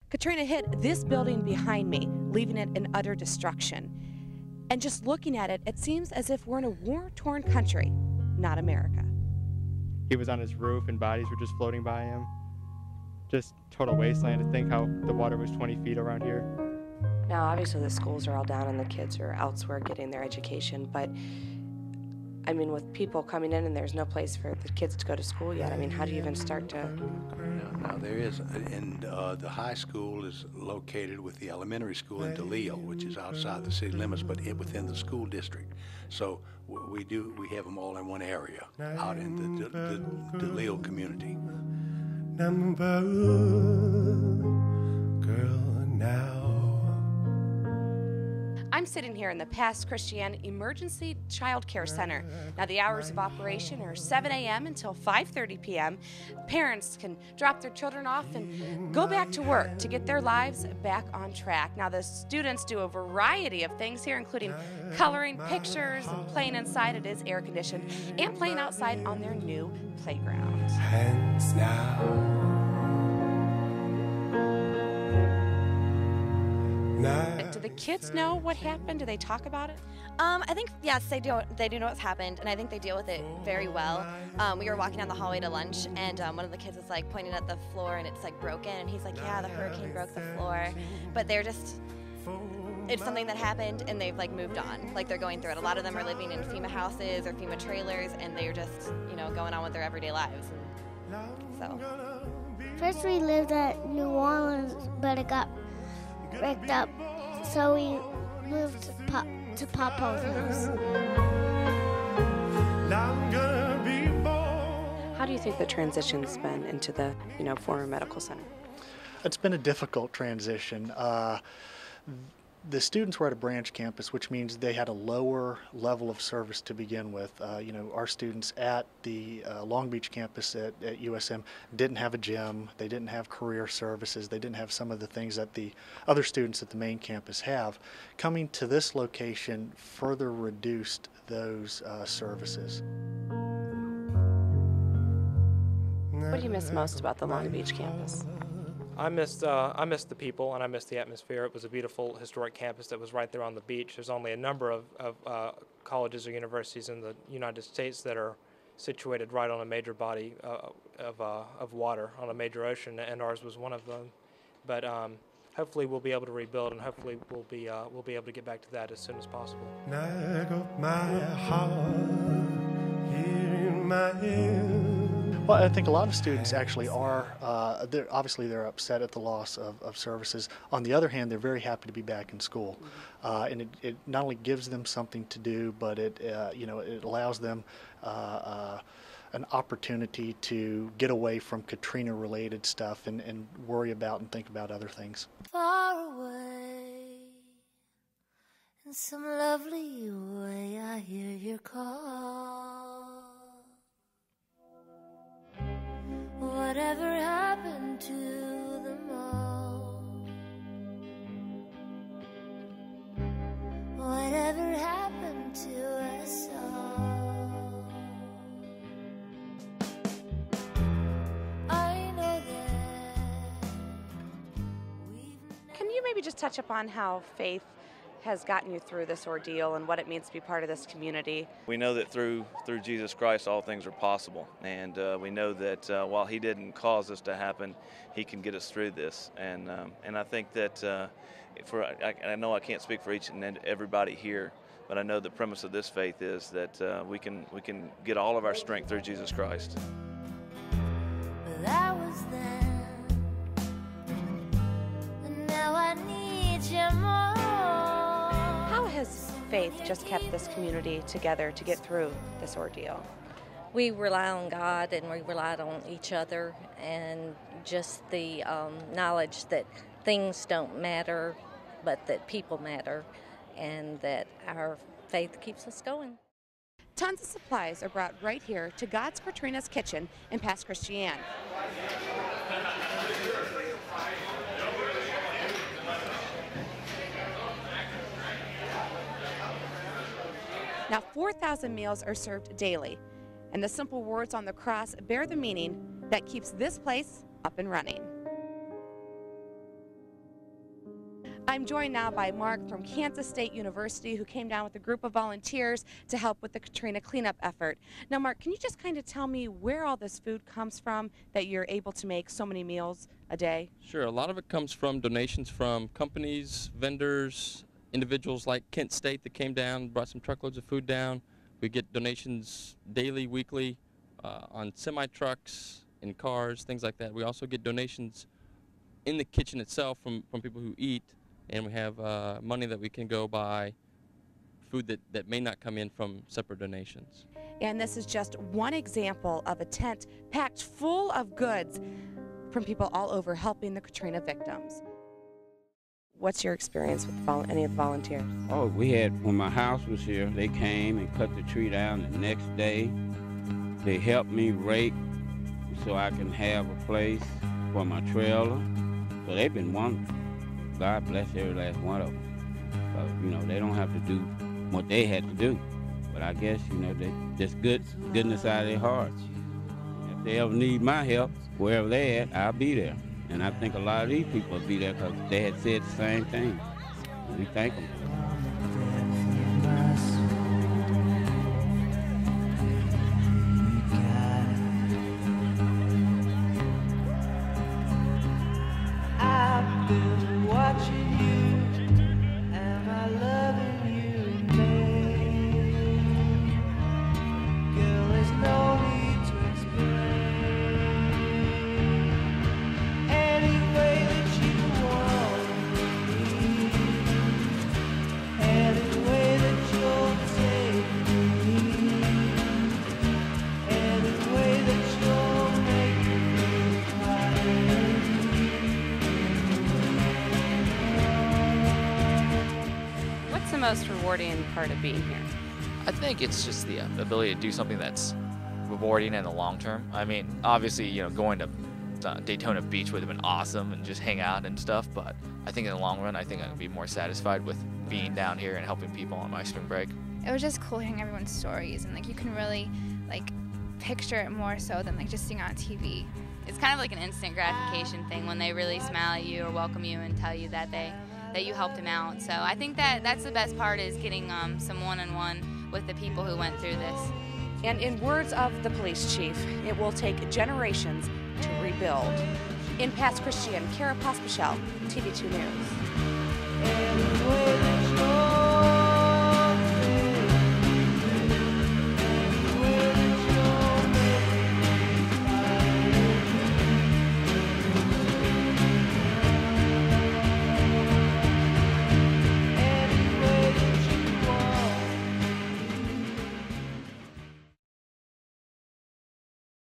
Katrina hit this building behind me, leaving it in utter destruction. And just looking at it, it seems as if we're in a war-torn country, not America. He was on his roof and bodies were just floating by him. Just total wasteland. To think how the water was 20 feet around here. Now, obviously the schools are all down and the kids are elsewhere getting their education, but I mean, with people coming in and there's no place for the kids to go to school yet, I mean, how do you even start to? Now there is, and the high school is located with the elementary school in DeLeo, which is outside the city limits, but within the school district. So we have them all in one area, out in the DeLeo community. Girl, now. I'm sitting here in the Pass Christian Emergency Child Care Center. Now the hours of operation are 7 a.m. until 5:30 p.m. Parents can drop their children off and go back to work to get their lives back on track. Now the students do a variety of things here, including coloring pictures and playing inside. It is air conditioned, and playing outside on their new playground. Hands now. Do the kids know what happened? Do they talk about it? I think, yes, they do. They do know what's happened, and I think they deal with it very well. We were walking down the hallway to lunch, and one of the kids was like pointing at the floor, and it's like broken, and he's like, yeah, the hurricane broke the floor. But they're just, it's something that happened, and they've like moved on. Like they're going through it. A lot of them are living in FEMA houses or FEMA trailers, and they're just, you know, going on with their everyday lives. And so. First we lived at New Orleans, but it got wrecked up, so we moved to Papa's house. How do you think the transition's been into the, former medical center? It's been a difficult transition. The students were at a branch campus, which means they had a lower level of service to begin with. Our students at the Long Beach campus at USM didn't have a gym, they didn't have career services, they didn't have some of the things that the other students at the main campus have. Coming to this location further reduced those services. What do you miss most about the Long Beach campus? I missed the people, and I missed the atmosphere. It was a beautiful historic campus that was right there on the beach. There's only a number of colleges or universities in the United States that are situated right on a major body of water, on a major ocean, and ours was one of them. But hopefully we'll be able to rebuild, and hopefully we'll be able to get back to that as soon as possible. Well, I think a lot of students actually are, obviously they're upset at the loss of services. On the other hand, they're very happy to be back in school. And it not only gives them something to do, but it allows them an opportunity to get away from Katrina-related stuff and worry about and think about other things. Far away, in some lovely way, I hear your call. Whatever happened to them all? Whatever happened to us all? I know that Can you maybe just touch upon how faith has gotten you through this ordeal and what it means to be part of this community? We know that through Jesus Christ all things are possible, and we know that while He didn't cause this to happen, He can get us through this. And I think that I know I can't speak for each and everybody here, but I know the premise of this faith is that we can get all of our strength through Jesus Christ. But that was then, and now I need you more. How has faith just kept this community together to get through this ordeal? We rely on God, and we relied on each other, and just the knowledge that things don't matter, but that people matter, and that our faith keeps us going. Tons of supplies are brought right here to God's Katrina's Kitchen in Pass Christian. Now, 4,000 meals are served daily, and the simple words on the cross bear the meaning that keeps this place up and running. I'm joined now by Mark from Kansas State University, who came down with a group of volunteers to help with the Katrina cleanup effort. Now, Mark, can you just kind of tell me where all this food comes from that you're able to make so many meals a day? Sure. A lot of it comes from donations from companies, vendors, individuals like Kent State that came down, brought some truckloads of food down. We get donations daily, weekly, on semi-trucks, in cars, things like that. We also get donations in the kitchen itself from people who eat. And we have money that we can go buy food that may not come in from separate donations. And this is just one example of a tent packed full of goods from people all over helping the Katrina victims. What's your experience with any of the volunteers? Oh, we had, when my house was here, they came and cut the tree down the next day. They helped me rake so I can have a place for my trailer. So they've been wonderful. God bless every last one of them. So, you know, they don't have to do what they had to do. But I guess, you know, they just goodness out of their hearts. If they ever need my help, wherever they're at, I'll be there. And I think a lot of these people will be there because they had said the same thing. We thank them. The most rewarding part of being here? I think it's just the ability to do something that's rewarding in the long term. I mean, obviously, you know, going to Daytona Beach would have been awesome and just hang out and stuff, but I think in the long run, I think I'd be more satisfied with being down here and helping people on my spring break. It was just cool hearing everyone's stories, and like you can really like picture it more so than like just seeing it on TV. It's kind of like an instant gratification thing when they really smile at you or welcome you and tell you that you helped them out. So I think that's the best part, is getting some one-on-one with the people who went through this. And in words of the police chief, it will take generations to rebuild. In Pass Christian, Kara Pospischel, TV2 News.